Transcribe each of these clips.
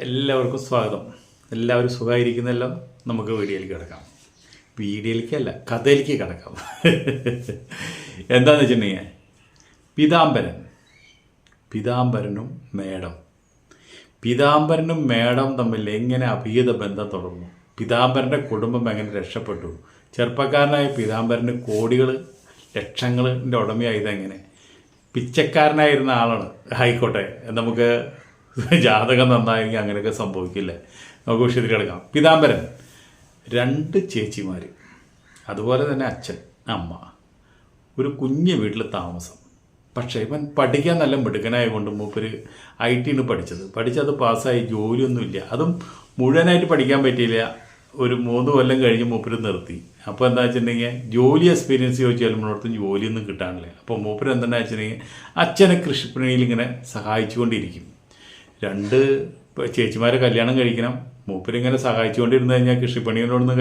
എല്ലാവർക്കും സ്വാഗതം. എല്ലാവരും സുഖമായിരിക്കുന്നല്ലോ. നമുക്ക് വീഡിയോയിലേക്ക് കിടക്കാം. വീഡിയോയിലേക്കല്ല, കഥയിലേക്ക് കിടക്കാം. എന്താണെന്ന് വെച്ചിട്ടുണ്ടെങ്കിൽ പിതാംബരനും മേഡം തമ്മിൽ എങ്ങനെ അഭീത ബന്ധം തുടർന്നു, പിതാംബരൻ്റെ കുടുംബം എങ്ങനെ രക്ഷപ്പെട്ടു, ചെറുപ്പക്കാരനായ പിതാംബരന് കോടികൾ ലക്ഷങ്ങളിൻ്റെ ഉടമയായത് എങ്ങനെ, പിച്ചക്കാരനായിരുന്ന ആളാണ്. ആയിക്കോട്ടെ, നമുക്ക് ജാതകം നന്നായെങ്കിൽ അങ്ങനെയൊക്കെ സംഭവിക്കില്ലേ. നമുക്ക് വിഷയത്തിൽ കിടക്കാം. പിതാംബരൻ 2 ചേച്ചിമാർ, അതുപോലെ തന്നെ അച്ഛൻ അമ്മ, ഒരു കുഞ്ഞ് വീട്ടിൽ താമസം. പക്ഷേ ഇവൻ പഠിക്കാൻ നല്ല മിടുക്കനായതുകൊണ്ട് മൂപ്പര് IT പഠിച്ചത് പാസ്സായി, ജോലിയൊന്നുമില്ല. അതും മുഴുവനായിട്ട് പഠിക്കാൻ പറ്റിയില്ല. ഒരു 3 കൊല്ലം കഴിഞ്ഞ് മൂപ്പര് നിർത്തി. അപ്പോൾ എന്താ വെച്ചിട്ടുണ്ടെങ്കിൽ ജോലി എക്സ്പീരിയൻസ് ചോദിച്ചാൽ നമ്മളോടത്തും ജോലിയൊന്നും കിട്ടാനില്ല. അപ്പോൾ മൂപ്പര് എന്താണെന്ന് വെച്ചിട്ടുണ്ടെങ്കിൽ അച്ഛനെ കൃഷിപ്പണിയിൽ ഇങ്ങനെ സഹായിച്ചുകൊണ്ടിരിക്കും. 2 ചേച്ചിമാരെ കല്യാണം കഴിക്കണം. മൂപ്പരിങ്ങനെ സഹായിച്ചുകൊണ്ടിരുന്നു കഴിഞ്ഞാൽ കൃഷിപ്പണിയോടൊന്നും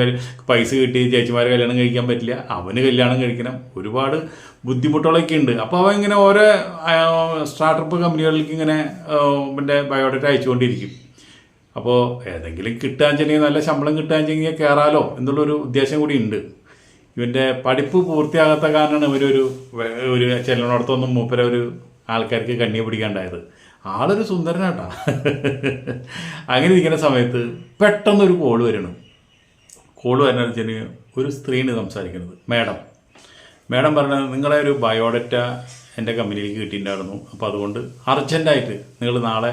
പൈസ കിട്ടി ചേച്ചിമാരെ കല്യാണം കഴിക്കാൻ പറ്റില്ല. അവന് കല്യാണം കഴിക്കണം. ഒരുപാട് ബുദ്ധിമുട്ടുകളൊക്കെ ഉണ്ട്. അപ്പോൾ അവൻ ഇങ്ങനെ ഓരോ സ്റ്റാർട്ടപ്പ് കമ്പനികളിലേക്ക് ഇങ്ങനെ ബയോഡേറ്റ അയച്ചുകൊണ്ടിരിക്കും. അപ്പോൾ ഏതെങ്കിലും കിട്ടുകയെന്നുവെച്ചിട്ടുണ്ടെങ്കിൽ നല്ല ശമ്പളം കിട്ടുകയെന്നുവെച്ചെങ്കിൽ കയറാലോ എന്നുള്ളൊരു ഉദ്ദേശം കൂടി ഉണ്ട്. ഇവൻ്റെ പഠിപ്പ് പൂർത്തിയാകാത്ത കാരണമാണ് ഒരു ചെല്ലുന്നിടത്തൊന്നും മൂപ്പര ഒരു ആൾക്കാർക്ക് കണ്ണിയെ പിടിക്കാണ്ടായത്. ആളൊരു സുന്ദരനാട്ടാ. അങ്ങനെ ഇരിക്കുന്ന സമയത്ത് പെട്ടെന്നൊരു കോള് വരണം. കോള് വരണമെന്ന് വെച്ചാൽ ഒരു സ്ത്രീയാണ് സംസാരിക്കുന്നത്. മേഡം പറഞ്ഞത് നിങ്ങളെ ഒരു ബയോഡേറ്റ എൻ്റെ കമ്പനിയിലേക്ക് കിട്ടിയിട്ടുണ്ടായിരുന്നു. അപ്പോൾ അതുകൊണ്ട് അർജൻറ്റായിട്ട് നിങ്ങൾ നാളെ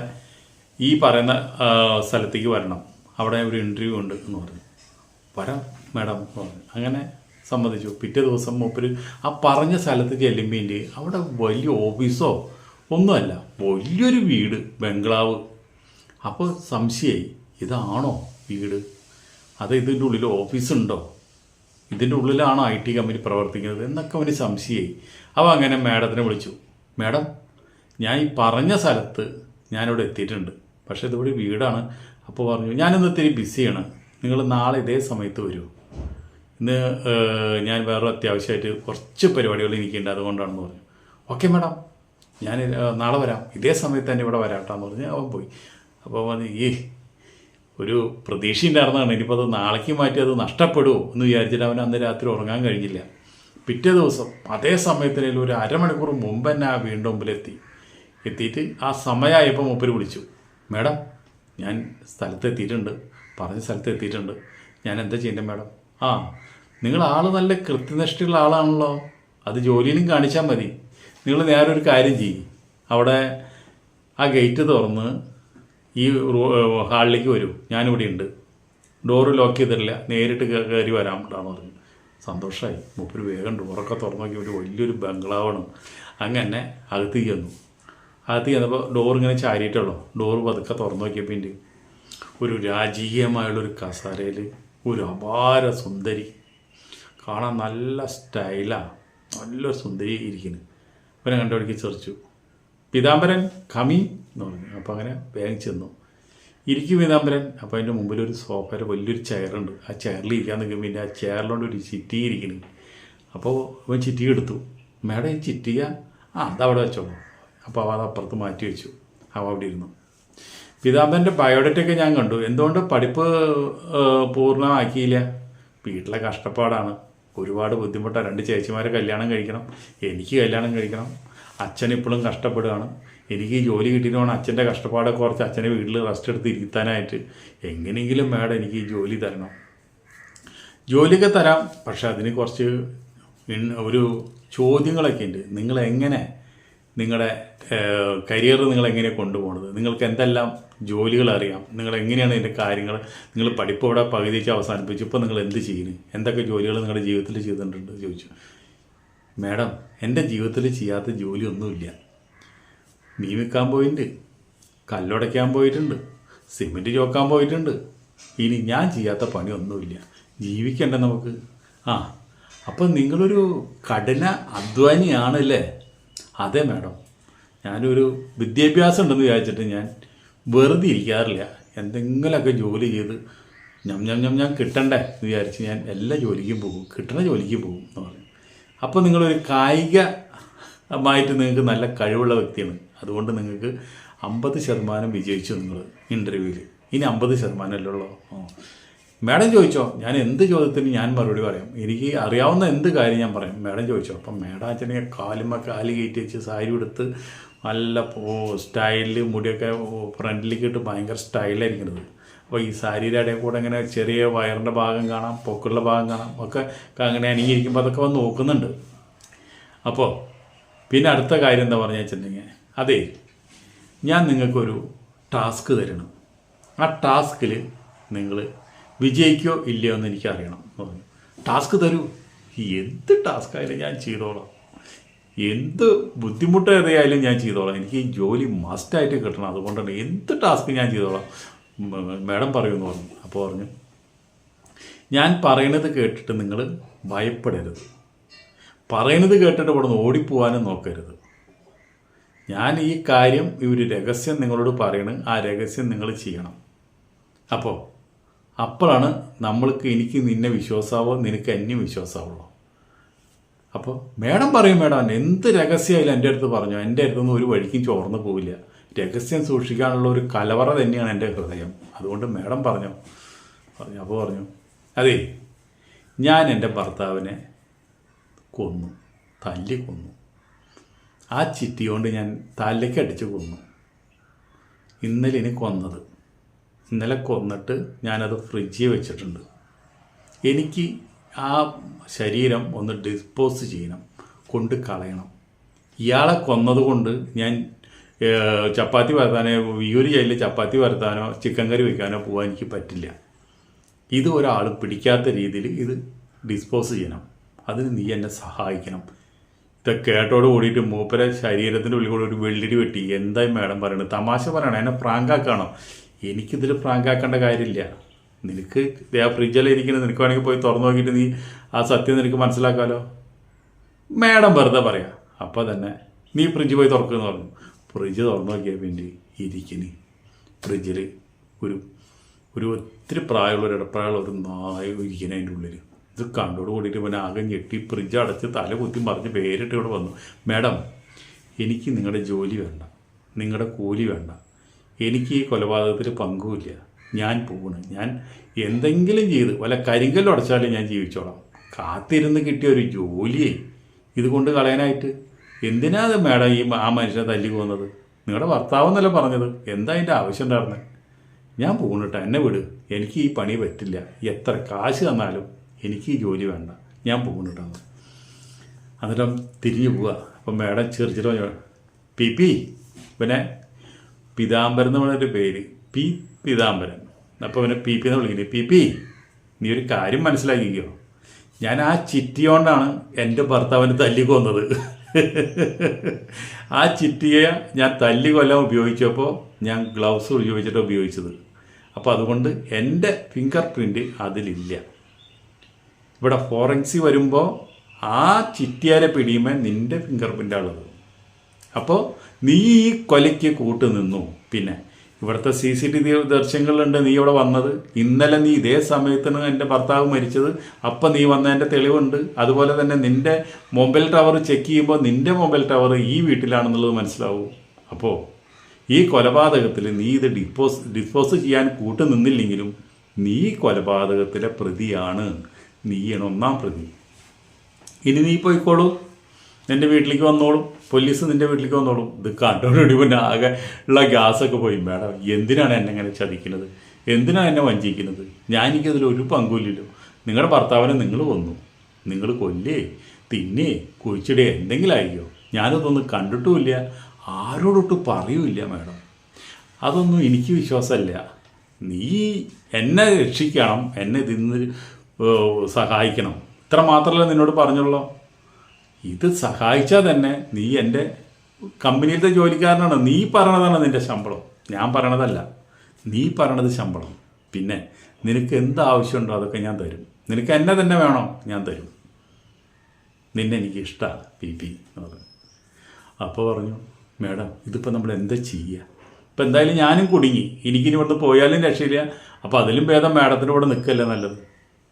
ഈ പറയുന്ന സ്ഥലത്തേക്ക് വരണം, അവിടെ ഒരു ഇൻ്റർവ്യൂ ഉണ്ട് എന്ന് പറഞ്ഞു. വരാം മേഡം പറഞ്ഞു. അങ്ങനെ സമ്മതിച്ചു. പിറ്റേ ദിവസം മൂപ്പര് ആ പറഞ്ഞ സ്ഥലത്ത് ചെല്ലുമ്പോൾ അവിടെ വലിയ ഓഫീസോ ഒന്നുമല്ല, വലിയൊരു വീട്, ബംഗ്ലാവ്. അപ്പോൾ സംശയമായി, ഇതാണോ വീട്, അത് ഇതിൻ്റെ ഉള്ളിൽ ഓഫീസുണ്ടോ, ഇതിൻ്റെ ഉള്ളിലാണോ IT കമ്പനി പ്രവർത്തിക്കുന്നത് എന്നൊക്കെ അവന് സംശയമായി. അപ്പോൾ അങ്ങനെ മേഡത്തിനെ വിളിച്ചു. മേഡം, ഞാൻ ഈ പറഞ്ഞ സ്ഥലത്ത് ഞാനിവിടെ എത്തിയിട്ടുണ്ട്, പക്ഷേ ഇതിവിടെ വീടാണ്. അപ്പോൾ പറഞ്ഞു, ഞാനിന്ന് ഇത്തിരി ബിസിയാണ്, നിങ്ങൾ നാളെ ഇതേ സമയത്ത് വരൂ. ഇന്ന് ഞാൻ വേറെ അത്യാവശ്യമായിട്ട് കുറച്ച് പരിപാടികൾ എനിക്കുണ്ട്, അതുകൊണ്ടാണെന്ന് പറഞ്ഞു. ഓക്കെ മേഡം, ഞാൻ നാളെ വരാം, ഇതേ സമയത്ത് തന്നെ ഇവിടെ വരാട്ടാന്ന് പറഞ്ഞ് അവൻ പോയി. അപ്പോൾ പറഞ്ഞു, ഒരു പ്രതീക്ഷ ഉണ്ടായിരുന്നതാണ്, ഇനിയിപ്പോൾ അത് നാളേക്ക് മാറ്റി അത് നഷ്ടപ്പെടുമോ എന്ന് വിചാരിച്ചിട്ട് അവൻ അന്ന് രാത്രി ഉറങ്ങാൻ കഴിഞ്ഞില്ല. പിറ്റേ ദിവസം അതേ സമയത്തിന് ഒരു അരമണിക്കൂർ മുമ്പ് തന്നെ ആ വീണ്ടും എത്തിയിട്ട് ആ സമയമായപ്പോൾ മൂപ്പര് വിളിച്ചു. മേഡം, ഞാൻ പറഞ്ഞ സ്ഥലത്ത് എത്തിയിട്ടുണ്ട്, ഞാൻ എന്താ ചെയ്യേണ്ടത് മേഡം? നിങ്ങൾ ആൾ നല്ല കൃത്യനിഷ്ഠയുള്ള ആളാണല്ലോ, അത് ജോലിയിലും കാണിച്ചാൽ മതി. നിങ്ങൾ നേരെ ഒരു കാര്യം ചെയ്യും, അവിടെ ആ ഗേറ്റ് തുറന്ന് ഈ ഹാളിലേക്ക് വരൂ, ഞാനിവിടെ ഉണ്ട്, ഡോറ് ലോക്ക് ചെയ്തിട്ടില്ല, നേരിട്ട് കയറി വരാൻ പറ്റാന്ന് പറഞ്ഞു. സന്തോഷമായി. മൂപ്പര് വേഗം ഡോറൊക്കെ തുറന്നു നോക്കി, ഒരു വലിയൊരു ബംഗ്ലാവാണ്. അങ്ങനെ അകത്തേക്ക് ചെന്നപ്പോൾ ഡോർ ഇങ്ങനെ ചാരിയിട്ടുള്ളൂ. ഡോറ് പതുക്കെ തുറന്നു നോക്കിയപ്പോൾ ഒരു രാജകീയമായുള്ളൊരു കസേരയിൽ ഒരു അപാര സുന്ദരി, കാണാൻ നല്ല സ്റ്റൈലാണ്, നല്ലൊരു സുന്ദരി ഇരിക്കുന്നു. അവനെ കണ്ടുപിടിക്ക് ചെറിച്ചു. പിതാംബരൻ കമി എന്ന് പറഞ്ഞു. അപ്പോൾ അങ്ങനെ വേഗം ചെന്നു. ഇരിക്കും പിതാംബരൻ. അപ്പോൾ അതിൻ്റെ മുമ്പിൽ ഒരു സോഫയുടെ വലിയൊരു ചെയറുണ്ട്. ആ ചെയറിൽ ഇരിക്കാൻ നിൽക്കുമ്പോൾ പിന്നെ ആ ചെയറിലോട്ട് ഒരു ചിറ്റി ഇരിക്കുന്നു. അപ്പോൾ അവൻ ചിറ്റി എടുത്തു. മേഡം, ഈ ചിറ്റിയ അതവിടെ വെച്ചോളൂ. അപ്പോൾ അവ അത് അപ്പുറത്ത് മാറ്റി വെച്ചു. അവ അവിടെ ഇരുന്നു. പിതാംബരൻ്റെ ബയോഡേറ്റയൊക്കെ ഞാൻ കണ്ടു. എന്തുകൊണ്ട് പഠിപ്പ് പൂർണ്ണമാക്കിയില്ല? വീട്ടിലെ കഷ്ടപ്പാടാണ്, ഒരുപാട് ബുദ്ധിമുട്ടാണ്. 2 ചേച്ചിമാരെ കല്യാണം കഴിക്കണം, എനിക്ക് കല്യാണം കഴിക്കണം, അച്ഛൻ ഇപ്പോഴും കഷ്ടപ്പെടുകയാണ്. എനിക്ക് ജോലി കിട്ടിയിട്ട് വേണം അച്ഛൻ്റെ കഷ്ടപ്പാടൊക്കെ കുറച്ച് അച്ഛനെ വീട്ടിൽ റെസ്റ്റ് എടുത്ത് ഇരുത്താനായിട്ട്. എങ്ങനെയെങ്കിലും മേഡം എനിക്ക് ഈ ജോലി തരണം. ജോലിയൊക്കെ തരാം, പക്ഷെ അതിന് കുറച്ച് ഒരു ചോദ്യങ്ങളൊക്കെ ഉണ്ട്. നിങ്ങളെങ്ങനെ നിങ്ങളുടെ കരിയർ നിങ്ങളെങ്ങനെ കൊണ്ടുപോകുന്നത്, നിങ്ങൾക്ക് എന്തെല്ലാം ജോലികൾ അറിയാം, നിങ്ങളെങ്ങനെയാണ് ഇതിൻ്റെ കാര്യങ്ങൾ, നിങ്ങൾ പഠിപ്പ് ഇവിടെ പകുതി വെച്ച് അവസാനിപ്പിച്ചു, ഇപ്പോൾ നിങ്ങൾ എന്ത് ചെയ്യുന്നു, എന്തൊക്കെ ജോലികൾ നിങ്ങളുടെ ജീവിതത്തിൽ ചെയ്തിട്ടുണ്ട് ചോദിച്ചു. മേഡം, എൻ്റെ ജീവിതത്തിൽ ചെയ്യാത്ത ജോലിയൊന്നുമില്ല. മീൻ വിൽക്കാൻ പോയിട്ടുണ്ട്, കല്ലുടയ്ക്കാൻ പോയിട്ടുണ്ട്, സിമെൻറ്റ് ചോക്കാൻ പോയിട്ടുണ്ട്. ഇനി ഞാൻ ചെയ്യാത്ത പണിയൊന്നുമില്ല. ജീവിക്കണ്ടേ നമുക്ക്? അപ്പം നിങ്ങളൊരു കഠിന അധ്വാനിയാണല്ലേ? അതെ മേഡം, ഞാനൊരു വിദ്യാഭ്യാസം ഉണ്ടെന്ന് വിചാരിച്ചിട്ട് ഞാൻ വെറുതെ ഇരിക്കാറില്ല. എന്തെങ്കിലുമൊക്കെ ജോലി ചെയ്ത് ഞാൻ കിട്ടണ്ടേ എന്ന് വിചാരിച്ച് ഞാൻ എല്ലാ ജോലിക്കും പോകും, കിട്ടുന്ന ജോലിക്ക് പോകും എന്ന് പറഞ്ഞു. അപ്പോൾ നിങ്ങളൊരു കായികമായിട്ട് നിങ്ങൾക്ക് നല്ല കഴിവുള്ള വ്യക്തിയാണ്, അതുകൊണ്ട് നിങ്ങൾക്ക് 50% വിജയിച്ചു നിങ്ങൾ ഇൻ്റർവ്യൂവിൽ. ഇനി 50% ഉള്ളൂ. മാഡം ചോദിച്ചോ, ഞാൻ എന്ത് ചോദ്യത്തിന് ഞാൻ മറുപടി പറയാം, എനിക്ക് അറിയാവുന്ന എന്ത് കാര്യം ഞാൻ പറയും, മാഡം ചോദിച്ചോ. അപ്പം മാഡം അച്ഛനെ കാല് കയറ്റി വെച്ച് സാരി എടുത്ത് നല്ല സ്റ്റൈലിൽ മുടിയൊക്കെ ഫ്രണ്ടിലേക്ക് ഇട്ട് ഭയങ്കര സ്റ്റൈലായിരിക്കുന്നത്. അപ്പോൾ ഈ സാരിയുടെ ഇടയിൽ കൂടെ ഇങ്ങനെ ചെറിയ വയറിൻ്റെ ഭാഗം കാണാം, പൊക്കുള്ള ഭാഗം കാണാം, ഒക്കെ അങ്ങനെ അണിങ്ങിയിരിക്കുമ്പോൾ അതൊക്കെ വന്ന് നോക്കുന്നുണ്ട്. അപ്പോൾ പിന്നെ അടുത്ത കാര്യം എന്താ പറഞ്ഞു വെച്ചിട്ടുണ്ടെങ്കിൽ, അതെ ഞാൻ നിങ്ങൾക്കൊരു ടാസ്ക് തരണം, ആ ടാസ്കിൽ നിങ്ങൾ വിജയിക്കോ ഇല്ലയോ എന്ന് എനിക്കറിയണം എന്ന് പറഞ്ഞു. ടാസ്ക് തരൂ, എന്ത് ടാസ്ക് ആയാലും ഞാൻ ചെയ്തോളാം, എന്ത് ബുദ്ധിമുട്ടേറിയായാലും ഞാൻ ചെയ്തോളാം, എനിക്ക് ഈ ജോലി മസ്റ്റായിട്ട് കിട്ടണം, അതുകൊണ്ടാണ് എന്ത് ടാസ്ക് ഞാൻ ചെയ്തോളാം, മാഡം പറയുമെന്ന് പറഞ്ഞു. അപ്പോൾ പറഞ്ഞു, ഞാൻ പറയണത് കേട്ടിട്ട് നിങ്ങൾ ഭയപ്പെടരുത്, പറയണത് കേട്ടിട്ട് ഇവിടെ നിന്ന് ഓടിപ്പോവാനും നോക്കരുത്. ഞാൻ ഈ കാര്യം ഒരു രഹസ്യം നിങ്ങളോട് പറയണം, ആ രഹസ്യം നിങ്ങൾ ചെയ്യണം. അപ്പോഴാണ് നമ്മൾക്ക് എനിക്ക് നിന്നെ വിശ്വാസമാവോ നിനക്ക് എന്നെ വിശ്വാസമാവുള്ളൂ. അപ്പോൾ മാഡം പറയും, മാഡം എന്ത് രഹസ്യമായാലും എൻ്റെ അടുത്ത് പറഞ്ഞു, എൻ്റെ അടുത്തൊന്നും ഒരു വഴിക്കും ചോർന്ന് പോവില്ല, രഹസ്യം സൂക്ഷിക്കാനുള്ള ഒരു കലവറ തന്നെയാണ് എൻ്റെ ഹൃദയം, അതുകൊണ്ട് മാഡം പറഞ്ഞു. അപ്പോൾ പറഞ്ഞു, അതെ ഞാൻ എൻ്റെ ഭർത്താവിനെ കൊന്നു, തല്ലി കൊന്നു, ആ ചിറ്റി കൊണ്ട് ഞാൻ തലയ്ക്ക് അടിച്ച് കൊന്നു. ഇന്നലെ കൊന്നത്, ഇന്നലെ കൊന്നിട്ട് ഞാനത് ഫ്രിഡ്ജിൽ വെച്ചിട്ടുണ്ട്. എനിക്ക് ആ ശരീരം ഒന്ന് ഡിസ്പോസ് ചെയ്യണം, കൊണ്ട് കളയണം. ഇയാളെ കൊന്നതുകൊണ്ട് ഞാൻ ചപ്പാത്തി പരത്താനോ ഈ ഒരു ജയിലിൽ ചപ്പാത്തി പരത്താനോ ചിക്കൻ കറി വയ്ക്കാനോ പോകാൻ എനിക്ക് പറ്റില്ല. ഇത് ഒരാൾ പിടിക്കാത്ത രീതിയിൽ ഇത് ഡിസ്പോസ് ചെയ്യണം, അതിന് നീ എന്നെ സഹായിക്കണം. ഇതൊക്കെ കേട്ടോട് കൂടിയിട്ട് മൂപ്പരെ ശരീരത്തിൻ്റെ ഉള്ളിൽ കൂടെ ഒരു വെള്ളിടി വെട്ടി. എന്തായി മാഡം പറയണത്, തമാശ പറയണം, എന്നെ പ്രാങ്കാക്കാണോ? എനിക്കിതിൽ പ്രാങ്കാക്കേണ്ട കാര്യമില്ല. നിനക്ക് ആ ഫ്രിഡ്ജിൽ ഇരിക്കുന്നത് നിനക്ക് വേണമെങ്കിൽ പോയി തുറന്നു നോക്കിയിട്ട് നീ ആ സത്യം നിനക്ക് മനസ്സിലാക്കാമല്ലോ. മാഡം വെറുതെ പറയാം. അപ്പോൾ തന്നെ നീ ഫ്രിഡ്ജ് പോയി തുറക്കുമെന്ന് പറഞ്ഞു. ഫ്രിഡ്ജ് തുറന്നു നോക്കിയാൽ വേണ്ടി ഇരിക്കുന്നു. ഫ്രിഡ്ജിൽ ഒരു ഒത്തിരി പ്രായമുള്ള ഒരു ഇടപ്രായമുള്ള ഒരു നായ ഇരിക്കുന്ന അതിൻ്റെ ഉള്ളിൽ. ഇത് കണ്ടോട് കൂടിയിട്ട് പിന്നെ ആകെ ഞെട്ടി ഫ്രിഡ്ജ് അടച്ച് തല കുത്തി മറിഞ്ഞ് പേരിട്ട് ഇവിടെ വന്നു. മാഡം എനിക്ക് നിങ്ങളുടെ ജോലി വേണ്ട, നിങ്ങളുടെ കൂലി വേണ്ട, എനിക്ക് ഈ കൊലപാതകത്തിൽ പങ്കുമില്ല, ഞാൻ പോകണം. ഞാൻ എന്തെങ്കിലും ചെയ്ത് വല്ല കരിങ്കല്ലും അടച്ചാലും ഞാൻ ജീവിച്ചോളാം. കാത്തിരുന്ന് കിട്ടിയ ഒരു ജോലിയെ ഇതുകൊണ്ട് കളയാനായിട്ട് എന്തിനാ അത് മാഡം ആ മനുഷ്യനെ തല്ലി പോകുന്നത്? നിങ്ങളുടെ ഭർത്താവെന്നല്ല പറഞ്ഞത്, എന്താ അതിൻ്റെ ആവശ്യം ഉണ്ടായിരുന്നത്? ഞാൻ പോകണിട്ടാ, എന്നെ വിട്, എനിക്ക് ഈ പണി പറ്റില്ല, എത്ര കാശ് തന്നാലും എനിക്ക് ഈ ജോലി വേണ്ട, ഞാൻ പോകണിട്ടാണ്. അന്നേരം തിരിഞ്ഞു പോവുക. അപ്പം മാഡം ചെറിച്ചിട്ട് പറഞ്ഞു, പി പിന്നെ പീതാംബരൻ എന്ന് പറഞ്ഞൊരു പേര്, പീതാംബരൻ. അപ്പോൾ പിന്നെ പി എന്ന് വിളിക്കുന്നത്. പി നീ ഒരു കാര്യം മനസ്സിലാക്കിക്കോ, ഞാൻ ആ ചിറ്റിയോണ്ടാണ് എൻ്റെ ഭർത്താവിനെ തല്ലി കൊന്നത്. ആ ചിറ്റിയെ ഞാൻ തല്ലി കൊല്ലാൻ ഉപയോഗിച്ചപ്പോൾ ഞാൻ ഗ്ലൗസ് ഉപയോഗിച്ചത്. അപ്പോൾ അതുകൊണ്ട് എൻ്റെ ഫിംഗർ പ്രിൻ്റ് അതിലില്ല. ഇവിടെ ഫോറൻസി വരുമ്പോൾ ആ ചിറ്റിയാരെ പിടിയുമ്പോൾ നിൻ്റെ ഫിംഗർ പ്രിൻ്റാണ് ഉള്ളത്. അപ്പോൾ നീ ഈ കൊലയ്ക്ക് കൂട്ടു നിന്നു. പിന്നെ ഇവിടുത്തെ CCTV ദൃശ്യങ്ങളുണ്ട് നീ ഇവിടെ വന്നത്. ഇന്നലെ നീ ഇതേ സമയത്തിന് എൻ്റെ ഭർത്താവ് മരിച്ചത്, അപ്പം നീ വന്നതിൻ്റെ തെളിവുണ്ട്. അതുപോലെ തന്നെ നിൻ്റെ മൊബൈൽ ടവർ ചെക്ക് ചെയ്യുമ്പോൾ നിൻ്റെ മൊബൈൽ ടവർ ഈ വീട്ടിലാണെന്നുള്ളത് മനസ്സിലാവും. അപ്പോൾ ഈ കൊലപാതകത്തിൽ നീ ഇത് ഡിസ്പോസ് ചെയ്യാൻ കൂട്ടു നിന്നില്ലെങ്കിലും നീ കൊലപാതകത്തിലെ പ്രതിയാണ്, നീയാണ് ഒന്നാം പ്രതി. ഇനി നീ പോയിക്കോളൂ, എൻ്റെ വീട്ടിലേക്ക് വന്നോളും, പോലീസ് നിൻ്റെ വീട്ടിലേക്ക് വന്നോളും. ഇത് കണ്ടോടി പിന്നെ ആകെ ഉള്ള ഗ്യാസൊക്കെ പോയി. മാഡം എന്തിനാണ് എന്നെ ഇങ്ങനെ ചതിക്കുന്നത്, എന്തിനാണ് എന്നെ വഞ്ചിക്കുന്നത്? എനിക്കതിൽ ഒരു പങ്കുമില്ലല്ലോ. നിങ്ങളുടെ ഭർത്താവിനെ നിങ്ങൾ കൊന്നു, നിങ്ങൾ കൊല്ലേ തിന്നേ കുഴിച്ചിടേ എന്തെങ്കിലും ആയിരിക്കോ? ഞാനതൊന്നും കണ്ടിട്ടുമില്ല, ആരോടൊട്ട് പറയൂല്ല മാഡം. അതൊന്നും എനിക്ക് വിശ്വാസമല്ല. നീ എന്നെ രക്ഷിക്കണം, എന്നെ ഇതിന്ന് സഹായിക്കണം, ഇത്ര മാത്രമല്ല നിന്നോട് പറഞ്ഞുള്ളൂ. ഇത് സഹായിച്ചാൽ തന്നെ നീ എൻ്റെ കമ്പനിയിലത്തെ ജോലിക്കാരനാണ്, നീ പറയണതാണ് നിൻ്റെ ശമ്പളം, ഞാൻ പറയണതല്ല. നീ പറയണത് ശമ്പളം. പിന്നെ നിനക്ക് എന്ത് ആവശ്യമുണ്ടോ അതൊക്കെ ഞാൻ തരും. നിനക്ക് എന്നെ തന്നെ വേണോ ഞാൻ തരും. നിന്നെ എനിക്ക് ഇഷ്ടമാണ് പി എന്ന് പറഞ്ഞു. അപ്പോൾ പറഞ്ഞു, മാഡം ഇതിപ്പോൾ നമ്മൾ എന്താ ചെയ്യുക? ഇപ്പം എന്തായാലും ഞാനും കുടുങ്ങി, എനിക്കിനി ഇവിടുന്ന് പോയാലും രക്ഷയില്ല. അപ്പോൾ അതിലും ഭേദം മാഡത്തിൻ്റെ കൂടെ നിൽക്കല്ലേ നല്ലത്.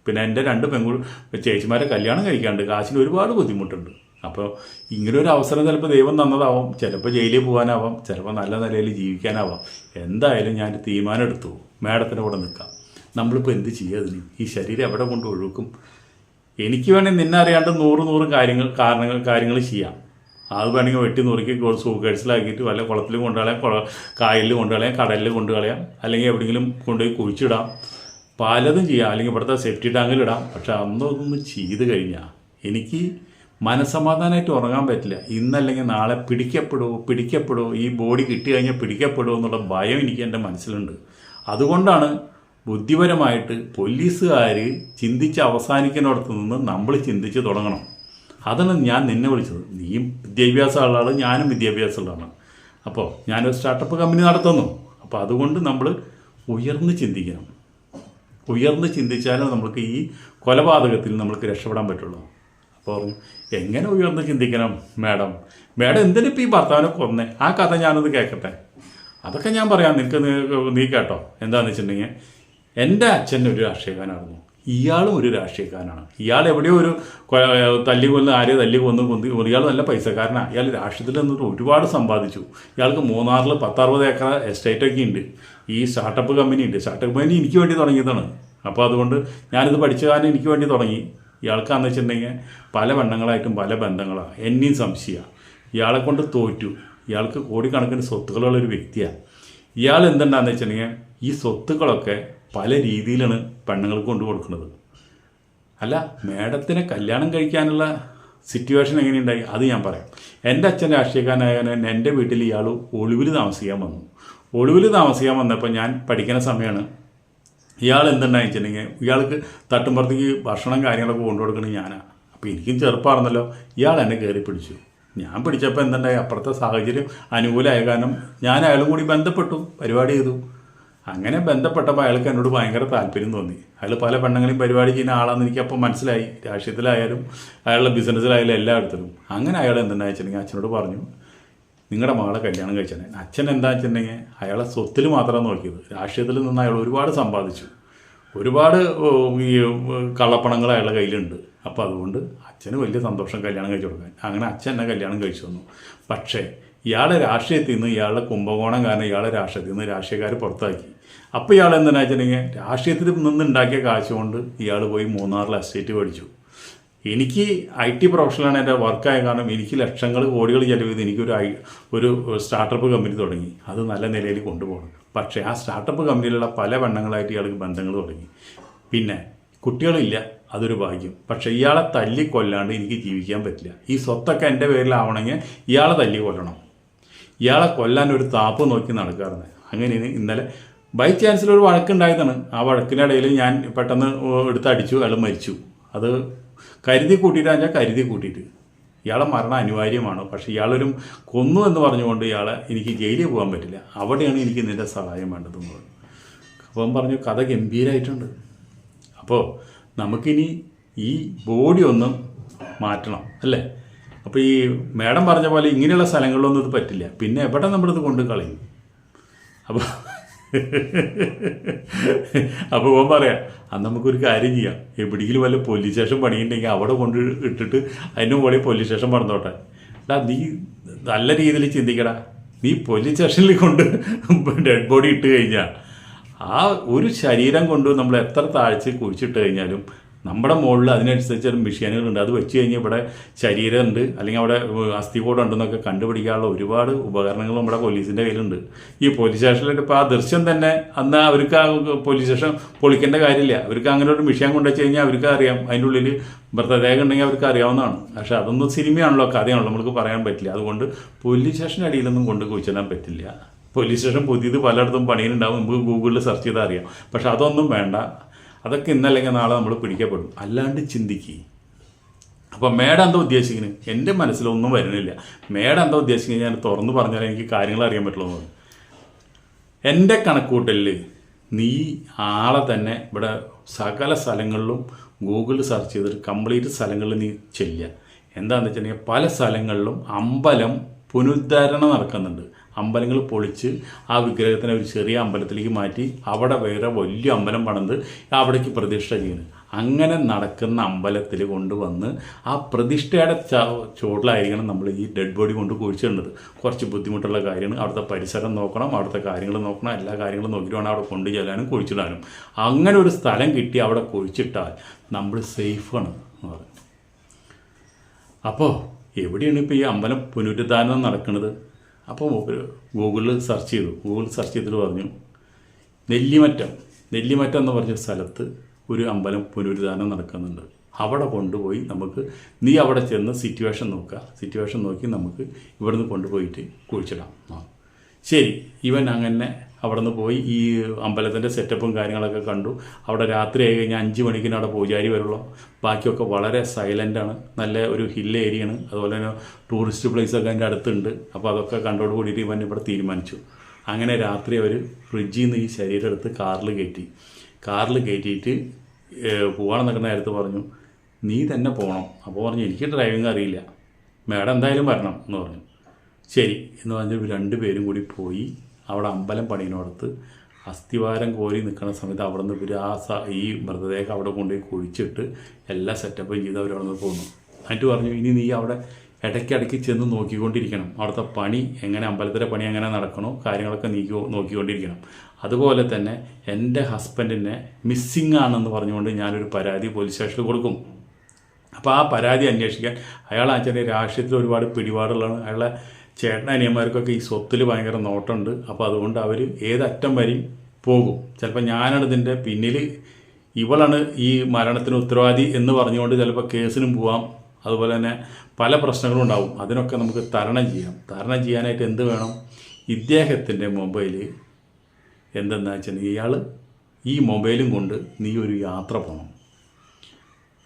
പിന്നെ എൻ്റെ 2 ചേച്ചിമാരെ കല്യാണം കഴിക്കാണ്ട്, കാശിന് ഒരുപാട് ബുദ്ധിമുട്ടുണ്ട്. അപ്പോൾ ഇങ്ങനൊരു അവസരം ചിലപ്പോൾ ദൈവം തന്നതാവാം, ചിലപ്പോൾ ജയിലിൽ പോകാനാവാം, ചിലപ്പോൾ നല്ല നിലയിൽ ജീവിക്കാനാവാം. എന്തായാലും ഞാൻ തീരുമാനം എടുത്തു, മേഡത്തിൻ്റെ കൂടെ നിൽക്കാം. നമ്മളിപ്പോൾ എന്ത് ചെയ്യുക അതിന്? ഈ ശരീരം എവിടെ കൊണ്ട് ഒഴുക്കും? എനിക്ക് വേണമെങ്കിൽ നിന്നെ അറിയാണ്ട് നൂറ് കാര്യങ്ങൾ ചെയ്യാം. അത് വേണമെങ്കിൽ വെട്ടി നുറുക്കി സൂക്കേഴ്സിലാക്കിയിട്ട് വല്ല കുളത്തിൽ കൊണ്ടുകളയാം, കായലിൽ കൊണ്ടുകളയാം, കടലിൽ കൊണ്ടുകളയാം, അല്ലെങ്കിൽ എവിടെയെങ്കിലും കൊണ്ടുപോയി കുഴിച്ചിടാം, പലതും ചെയ്യാം. അല്ലെങ്കിൽ ഇവിടുത്തെ സെഫ്റ്റി ടാങ്കിലിടാം. പക്ഷെ അന്നൊന്നും ചെയ്ത് കഴിഞ്ഞാൽ എനിക്ക് മനസ്സമാധാനമായിട്ട് ഉറങ്ങാൻ പറ്റില്ല. ഇന്നല്ലെങ്കിൽ നാളെ പിടിക്കപ്പെടുമോ, ഈ ബോഡി കിട്ടി കഴിഞ്ഞാൽ പിടിക്കപ്പെടുമോ എന്നുള്ള ഭയം എനിക്ക് എൻ്റെ മനസ്സിലുണ്ട്. അതുകൊണ്ടാണ് ബുദ്ധിപരമായിട്ട് പോലീസുകാർ ചിന്തിച്ച് അവസാനിക്കുന്നിടത്ത് നിന്ന് നമ്മൾ ചിന്തിച്ച് തുടങ്ങണം. അതാണ് ഞാൻ നിന്നെ വിളിച്ചത്. നീയും വിദ്യാഭ്യാസമുള്ള ആൾ, ഞാനും വിദ്യാഭ്യാസമുള്ള ആളാണ്. അപ്പോൾ ഞാനൊരു സ്റ്റാർട്ടപ്പ് കമ്പനി നടത്തുന്നു. അപ്പോൾ അതുകൊണ്ട് നമ്മൾ ഉയർന്ന് ചിന്തിക്കണം. ഉയർന്ന് ചിന്തിച്ചാലും നമുക്ക് ഈ കൊലപാതകത്തിൽ നമുക്ക് രക്ഷപ്പെടാൻ പറ്റുള്ളൂ. അപ്പോൾ എങ്ങനെ ഉയർന്ന് ചിന്തിക്കണം മാഡം? എന്തിനിപ്പോൾ ഈ ഭർത്താവിനെ കൊന്നേ? ആ കഥ ഞാനൊന്ന് കേൾക്കട്ടെ. അതൊക്കെ ഞാൻ പറയാം, നീ കേട്ടോ. എന്താണെന്ന് വെച്ചിട്ടുണ്ടെങ്കിൽ എൻ്റെ അച്ഛൻ ഒരു രാഷ്ട്രീയക്കാരനായിരുന്നു, ഇയാളും ഒരു രാഷ്ട്രീയക്കാരനാണ്. ഇയാൾ എവിടെയോ ഒരു ആരെയോ തല്ലി കൊന്ന് ഇയാൾ നല്ല പൈസക്കാരനാണ്. ഇയാൾ രാഷ്ട്രീയത്തിൽ നിന്നിട്ട് ഒരുപാട് സമ്പാദിച്ചു. ഇയാൾക്ക് മൂന്നാറിൽ 10-60 ഏക്കർ എസ്റ്റേറ്റൊക്കെ ഉണ്ട്. ഈ സ്റ്റാർട്ടപ്പ് കമ്പനി ഉണ്ട്. സ്റ്റാർട്ടപ്പ് കമ്പനി എനിക്ക് വേണ്ടി തുടങ്ങിയതാണ്. അപ്പോൾ അതുകൊണ്ട് ഞാനിത് പഠിച്ച കാരണം എനിക്ക് വേണ്ടി തുടങ്ങി. ഇയാൾക്കാന്ന് വെച്ചിട്ടുണ്ടെങ്കിൽ പല പെണ്ണുങ്ങളായിട്ടും പല ബന്ധങ്ങളാണ്. എന്നെയും സംശയമാണ്. ഇയാളെ കൊണ്ട് തോറ്റു. ഇയാൾക്ക് കോടിക്കണക്കിന് സ്വത്തുക്കളുള്ളൊരു വ്യക്തിയാണ്. ഇയാൾ എന്തുണ്ടാന്ന് വെച്ചിട്ടുണ്ടെങ്കിൽ ഈ സ്വത്തുക്കളൊക്കെ പല രീതിയിലാണ് പെണ്ണുങ്ങൾക്ക് കൊണ്ട് കൊടുക്കുന്നത്. അല്ല, മേഡത്തിനെ കല്യാണം കഴിക്കാനുള്ള സിറ്റുവേഷൻ എങ്ങനെയുണ്ടായി അത് ഞാൻ പറയാം. എൻ്റെ അച്ഛൻ രാഷ്ട്രീയക്കാരനായ എൻ്റെ വീട്ടിൽ ഇയാൾ ഒളിവിൽ താമസിക്കാൻ വന്നു. ഒളിവിൽ താമസിക്കാൻ വന്നപ്പോൾ ഞാൻ പഠിക്കുന്ന സമയമാണ്. ഇയാൾ എന്തുണ്ടായി വെച്ചിട്ടുണ്ടെങ്കിൽ ഇയാൾക്ക് തട്ടുമ്പുറത്തേക്ക് ഭക്ഷണം കാര്യങ്ങളൊക്കെ കൊണ്ടു കൊടുക്കുന്നത് ഞാനാണ്. അപ്പോൾ എനിക്കും ചെറുപ്പമാണെന്നല്ലോ. ഇയാൾ എന്നെ കയറി പിടിച്ചു. ഞാൻ പിടിച്ചപ്പോൾ എന്തുണ്ടായി, അപ്പുറത്തെ സാഹചര്യം അനുകൂലമായ കാരണം ഞാൻ അയാളും കൂടി ബന്ധപ്പെട്ടു, പരിപാടി ചെയ്തു. അങ്ങനെ ബന്ധപ്പെട്ടപ്പോൾ അയാൾക്ക് എന്നോട് ഭയങ്കര താല്പര്യം തോന്നി. അയാൾ പല പെണ്ണുങ്ങളെയും പരിപാടി ചെയ്യുന്ന ആളാണെന്ന് എനിക്കപ്പോൾ മനസ്സിലായി. രാഷ്ട്രീയത്തിലായാലും അയാളുടെ ബിസിനസ്സിലായാലും എല്ലായിടത്തിലും. അങ്ങനെ അയാൾ എന്തുണ്ടായി വെച്ചിട്ടുണ്ടെങ്കിൽ അച്ഛനോട് പറഞ്ഞു, നിങ്ങളുടെ മകളെ കല്യാണം കഴിച്ചാൽ. അച്ഛൻ എന്താ വെച്ചിട്ടുണ്ടെങ്കിൽ അയാളെ സ്വത്തിൽ മാത്രമാണ് നോക്കിയത്. രാഷ്ട്രീയത്തിൽ നിന്ന് അയാൾ ഒരുപാട് സമ്പാദിച്ചു. ഒരുപാട് ഈ കള്ളപ്പണങ്ങൾ അയാളുടെ കയ്യിലുണ്ട്. അപ്പോൾ അതുകൊണ്ട് അച്ഛന് വലിയ സന്തോഷം കല്യാണം കഴിച്ചു കൊടുക്കാൻ. അങ്ങനെ അച്ഛൻ എന്നെ കല്യാണം കഴിച്ചു തന്നു. പക്ഷേ ഇയാളെ രാഷ്ട്രീയത്തിൽ നിന്ന്, ഇയാളുടെ കുംഭകോണം കാരണം ഇയാളെ രാഷ്ട്രീയത്തിൽ നിന്ന് രാഷ്ട്രീയക്കാർ പുറത്താക്കി. അപ്പോൾ ഇയാൾ എന്താണെന്ന് വെച്ചിട്ടുണ്ടെങ്കിൽ രാഷ്ട്രീയത്തിൽ നിന്ന് ഉണ്ടാക്കിയ കാശ് കൊണ്ട് ഇയാൾ പോയി മൂന്നാറിൽ എസ്റ്റേറ്റ് മേടിച്ചു. എനിക്ക് IT പ്രൊഫഷണലാണ് എൻ്റെ വർക്കായ കാരണം എനിക്ക് ലക്ഷങ്ങൾ കോടികൾ ചിലവ് ചെയ്ത് എനിക്കൊരു സ്റ്റാർട്ടപ്പ് കമ്പനി തുടങ്ങി. അത് നല്ല നിലയിൽ കൊണ്ടുപോകണം. പക്ഷേ ആ സ്റ്റാർട്ടപ്പ് കമ്പനിയിലുള്ള പല പെണ്ണുങ്ങളായിട്ട് ഇയാൾക്ക് ബന്ധങ്ങൾ തുടങ്ങി. പിന്നെ കുട്ടികളില്ല, അതൊരു ഭാഗ്യം. പക്ഷേ ഇയാളെ തല്ലി കൊല്ലാണ്ട് എനിക്ക് ജീവിക്കാൻ പറ്റില്ല. ഈ സ്വത്തൊക്കെ എൻ്റെ പേരിലാവണമെങ്കിൽ ഇയാളെ തല്ലി കൊല്ലണം. ഇയാളെ കൊല്ലാൻ ഒരു താപ്പ് നോക്കി നടക്കാറുണ്ട്. അങ്ങനെയാണ് ഇന്നലെ ബൈ ചാൻസിൽ ഒരു വഴക്കുണ്ടായതാണ്. ആ വഴക്കിനിടയിൽ ഞാൻ പെട്ടെന്ന് എടുത്തടിച്ചു, അയാൾ മരിച്ചു. അത് കരുതി കൂട്ടിയിട്ട് ഇയാളെ മരണം അനിവാര്യമാണ്. പക്ഷേ ഇയാളൊരു കൊന്നു എന്ന് പറഞ്ഞുകൊണ്ട് ഇയാളെ എനിക്ക് ജയിലിൽ പോകാൻ പറ്റില്ല. അവിടെയാണ് എനിക്ക് ഇതിൻ്റെ സഹായം വേണ്ടതെന്ന് പറഞ്ഞു. അപ്പം പറഞ്ഞു കഥ ഗംഭീരമായിട്ടുണ്ട്. അപ്പോൾ നമുക്കിനി ഈ ബോഡി ഒന്ന് മാറ്റണം അല്ലേ? അപ്പോൾ ഈ മേഡം പറഞ്ഞ പോലെ ഇങ്ങനെയുള്ള സ്ഥലങ്ങളിലൊന്നും ഇത് പറ്റില്ല. പിന്നെ എവിടെ നമ്മളിത് കൊണ്ട് കളയും? അപ്പോൾ ഓൻ പറയാം, അത് നമുക്കൊരു കാര്യം ചെയ്യാം. എവിടെയെങ്കിലും വല്ല പോലീസ് സ്റ്റേഷൻ പണിയുണ്ടെങ്കിൽ അവിടെ കൊണ്ട് ഇട്ടിട്ട് അതിൻ്റെ മുകളിൽ പോലീസ് സ്റ്റേഷൻ പണിതോട്ടെ. നീ നല്ല രീതിയിൽ ചിന്തിക്കടാ. നീ പോലീസ് സ്റ്റേഷനിൽ കൊണ്ട് ഡെഡ് ബോഡി ഇട്ട് കഴിഞ്ഞാൽ ആ ഒരു ശരീരം കൊണ്ട് നമ്മൾ എത്ര താഴ്ച കുഴിച്ചിട്ട് കഴിഞ്ഞാലും നമ്മുടെ മുകളിൽ അതിനനുസരിച്ച് മെഷീനുകളുണ്ട്. അത് വെച്ച് കഴിഞ്ഞാൽ ഇവിടെ ശരീരമുണ്ട് അല്ലെങ്കിൽ അവിടെ അസ്ഥികൂടം ഉണ്ടെന്നൊക്കെ കണ്ടുപിടിക്കാനുള്ള ഒരുപാട് ഉപകരണങ്ങൾ നമ്മുടെ പോലീസിൻ്റെ കയ്യിലുണ്ട്. ഈ പോലീസ് സ്റ്റേഷനിൽ ഇപ്പോൾ ആ ദൃശ്യം തന്നെ അന്ന് അവർക്ക് ആ പോലീസ് സ്റ്റേഷൻ പൊളിക്കേണ്ട കാര്യമില്ല. അവർക്ക് അങ്ങനെ ഒരു മെഷീൻ കൊണ്ടുവച്ച് കഴിഞ്ഞാൽ അവർക്ക് അറിയാം, അതിൻ്റെ ഉള്ളിൽ മൃതദേഹം ഉണ്ടെങ്കിൽ അവർക്ക് അറിയാവുന്നതാണ്. പക്ഷേ അതൊന്നും സിനിമയാണല്ലോ, കഥയാണല്ലോ, നമുക്ക് പറയാൻ പറ്റില്ല. അതുകൊണ്ട് പോലീസ് സ്റ്റേഷൻ അടിയിലൊന്നും കൊണ്ട് കുഴിച്ചിടാൻ പറ്റില്ല. പോലീസ് സ്റ്റേഷൻ പുതിയത് പലയിടത്തും പണിയുന്നുണ്ടാവും, നമുക്ക് ഗൂഗിളിൽ സെർച്ച് ചെയ്താൽ അറിയാം. പക്ഷെ അതൊന്നും വേണ്ട. അതൊക്കെ ഇന്നല്ലെങ്കിൽ നാളെ നമ്മൾ പിടിക്കപ്പെടും. അല്ലാണ്ട് ചിന്തിക്കുക. അപ്പോൾ മേഡം എന്താ ഉദ്ദേശിക്കുന്നത്? എൻ്റെ മനസ്സിലൊന്നും വരുന്നില്ല. മേഡം എന്താ ഉദ്ദേശിക്കുന്നത് ഞാൻ തുറന്ന് പറഞ്ഞാൽ എനിക്ക് കാര്യങ്ങൾ അറിയാൻ പറ്റുള്ളൂ. എൻ്റെ കണക്കൂട്ടലിൽ നീ ആളെ തന്നെ ഇവിടെ സകല സ്ഥലങ്ങളിലും ഗൂഗിളിൽ സെർച്ച് ചെയ്തിട്ട് കംപ്ലീറ്റ് സ്ഥലങ്ങളിൽ നീ ചെല്ലുക. എന്താണെന്ന് വെച്ചിട്ടുണ്ടെങ്കിൽ പല സ്ഥലങ്ങളിലും അമ്പലം പുനരുദ്ധാരണം നടക്കുന്നുണ്ട്. അമ്പലങ്ങൾ പൊളിച്ച് ആ വിഗ്രഹത്തിനെ ഒരു ചെറിയ അമ്പലത്തിലേക്ക് മാറ്റി അവിടെ വേറെ വലിയ അമ്പലം പണിത് അവിടേക്ക് പ്രതിഷ്ഠ ചെയ്യുന്നത്. അങ്ങനെ നടക്കുന്ന അമ്പലത്തിൽ കൊണ്ടുവന്ന് ആ പ്രതിഷ്ഠയുടെ ചുവട്ടിലായിരിക്കണം നമ്മൾ ഈ ഡെഡ് ബോഡി കൊണ്ട് കുഴിച്ചിടേണ്ടത്. കുറച്ച് ബുദ്ധിമുട്ടുള്ള കാര്യമാണ്. അവിടുത്തെ പരിസരം നോക്കണം, അവിടുത്തെ കാര്യങ്ങൾ നോക്കണം, എല്ലാ കാര്യങ്ങളും നോക്കിയിട്ട് വേണം അവിടെ കൊണ്ടു ചെല്ലാനും കുഴിച്ചിടാനും. അങ്ങനെ ഒരു സ്ഥലം കിട്ടി അവിടെ കുഴിച്ചിട്ടാൽ നമ്മൾ സേഫാണ് എന്ന് പറയും. അപ്പോൾ എവിടെയാണ് ഇപ്പോൾ ഈ അമ്പലം പുനരുദ്ധാരണം നടക്കുന്നത്? അപ്പോൾ ഗൂഗിളിൽ സെർച്ച് ചെയ്തിട്ട് പറഞ്ഞു നെല്ലിമറ്റം എന്ന് പറഞ്ഞ സ്ഥലത്ത് ഒരു അമ്പലം പുനരുദ്ധാരണം നടക്കുന്നുണ്ട്. അവിടെ കൊണ്ടുപോയി നീ അവിടെ ചെന്ന് സിറ്റുവേഷൻ നോക്കി നമുക്ക് ഇവിടുന്ന് കൊണ്ടുപോയിട്ട് കുഴിച്ചിടാം. ശരി, ഇവൻ അങ്ങനെ അവിടെ നിന്ന് പോയി ഈ അമ്പലത്തിൻ്റെ സെറ്റപ്പും കാര്യങ്ങളൊക്കെ കണ്ടു. അവിടെ രാത്രി ആയി കഴിഞ്ഞാൽ 5 മണിക്കിന് അവിടെ പൂജാരി വരുള്ളൂ. ബാക്കിയൊക്കെ വളരെ സൈലൻ്റാണ്. നല്ല ഒരു ഹിൽ ഏരിയയാണ്. അതുപോലെ തന്നെ ടൂറിസ്റ്റ് പ്ലേസൊക്കെ അതിൻ്റെ അടുത്തുണ്ട്. അപ്പോൾ അതൊക്കെ കണ്ടോട് കൂടിയിട്ട് ഇവൻ ഇവിടെ തീരുമാനിച്ചു. അങ്ങനെ രാത്രി അവർ ഫ്രിഡ്ജിൽ നിന്ന് ഈ ശരീരം എടുത്ത് കാറിൽ കയറ്റിയിട്ട് പോകാൻ നിൽക്കുന്ന നേരത്ത് പറഞ്ഞു നീ തന്നെ പോകണം. അപ്പോൾ പറഞ്ഞു എനിക്ക് ഡ്രൈവിംഗ് അറിയില്ല, മേഡം എന്തായാലും വരണം എന്ന് പറഞ്ഞു. ശരി എന്ന് പറഞ്ഞ് 2 പേരും കൂടി പോയി അവിടെ അമ്പലം പണിയിനോടത്ത് അസ്ഥിവാരം കോരി നിൽക്കുന്ന സമയത്ത് അവിടെ നിന്ന് ഇവർ ഈ മൃതദേഹം അവിടെ കൊണ്ടുപോയി കുഴിച്ചിട്ട് എല്ലാ സെറ്റപ്പും ചെയ്ത് അവർ അവിടെ നിന്ന് പോന്നു. എന്നിട്ട് പറഞ്ഞു ഇനി നീ അവിടെ ഇടയ്ക്കിടയ്ക്ക് ചെന്ന് നോക്കിക്കൊണ്ടിരിക്കണം. അവിടുത്തെ പണി എങ്ങനെ, അമ്പലത്തിലെ പണി എങ്ങനെ നടക്കണോ കാര്യങ്ങളൊക്കെ നോക്കിക്കൊണ്ടിരിക്കണം. അതുപോലെ തന്നെ എൻ്റെ ഹസ്ബൻഡിനെ മിസ്സിങ് ആണെന്ന് പറഞ്ഞുകൊണ്ട് ഞാനൊരു പരാതി പോലീസ് സ്റ്റേഷനിൽ കൊടുക്കും. അപ്പോൾ ആ പരാതി അന്വേഷിക്കാൻ അയാൾ ചെറിയ രാഷ്ട്രീയത്തിൽ ഒരുപാട് പിടിപാടുള്ളതാണ്. അയാളെ ചേട്ടനനിയന്മാർക്കൊക്കെ ഈ സ്വത്തിൽ ഭയങ്കര നോട്ടമുണ്ട്. അപ്പോൾ അതുകൊണ്ട് അവർ ഏതറ്റം വരെയും പോകും. ചിലപ്പോൾ ഞാനാണ് ഇതിൻ്റെ പിന്നിൽ, ഇവളാണ് ഈ മരണത്തിന് ഉത്തരവാദി എന്ന് പറഞ്ഞുകൊണ്ട് ചിലപ്പോൾ കേസിനും പോവാം. അതുപോലെ തന്നെ പല പ്രശ്നങ്ങളും ഉണ്ടാവും. അതിനൊക്കെ നമുക്ക് തരണം ചെയ്യാനായിട്ട് എന്ത് വേണം? ഇദ്ദേഹത്തിൻ്റെ മൊബൈൽ എന്തെന്ന് വെച്ചിട്ടുണ്ടെങ്കിൽ ഇയാൾ ഈ മൊബൈലും കൊണ്ട് നീ ഒരു യാത്ര പോകണം.